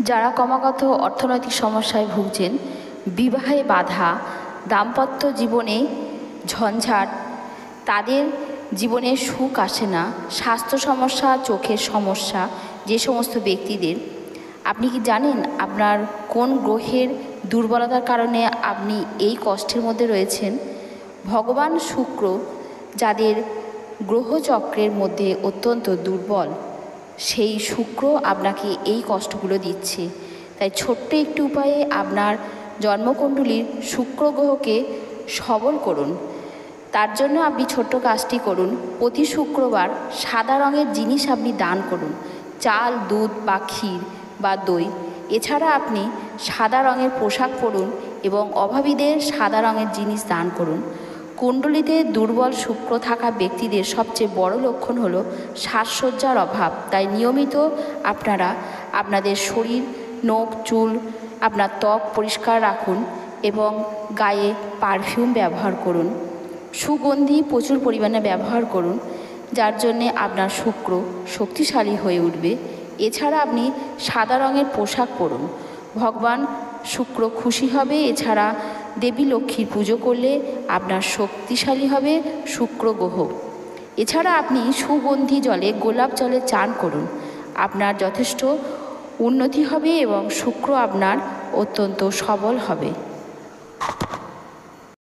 যারা ক্রমাগত অর্থনৈতিক সমস্যায় ভুগছেন, বিবাহে বাধা, দাম্পত্য জীবনে ঝঞ্ঝাট, তাদের জীবনে সুখ আসে না, স্বাস্থ্য সমস্যা, চোখের সমস্যা, যে সমস্ত ব্যক্তিদের, আপনি কি জানেন আপনার কোন গ্রহের দুর্বলতার কারণে আপনি এই কষ্টের মধ্যে রয়েছেন? ভগবান শুক্র যাদের গ্রহচক্রের মধ্যে অত্যন্ত দুর্বল, সেই শুক্র আপনাকে এই কষ্টগুলো দিচ্ছে। তাই ছোট্ট একটি উপায়ে আপনার জন্মকুণ্ডলীর শুক্র গ্রহকে সবল করুন। তার জন্য আপনি ছোট্ট কাজটি করুন, প্রতি শুক্রবার সাদা রঙের জিনিস আপনি দান করুন, চাল, দুধ বা ক্ষীর বা দই। এছাড়া আপনি সাদা রঙের পোশাক পরুন এবং অভাবীদের সাদা রঙের জিনিস দান করুন। কুণ্ডলিতে দুর্বল শুক্র থাকা ব্যক্তিদের সবচেয়ে বড় লক্ষণ হলো সাজসজ্জার অভাব। তাই নিয়মিত আপনারা আপনাদের শরীর, নখ, চুল, আপনার ত্বক পরিষ্কার রাখুন এবং গায়ে পারফিউম ব্যবহার করুন। সুগন্ধি প্রচুর পরিমাণে ব্যবহার করুন, যার জন্যে আপনার শুক্র শক্তিশালী হয়ে উঠবে। এছাড়া আপনি সাদা রঙের পোশাক পরুন, ভগবান শুক্র খুশি হবে। এছাড়া দেবী লক্ষ্মীর পুজো করলে আপনার শক্তিশালী হবে শুক্র গ্রহ। এছাড়া আপনি সুগন্ধি জলে, গোলাপ জলে চান করুন, আপনার যথেষ্ট উন্নতি হবে এবং শুক্র আপনার অত্যন্ত সবল হবে।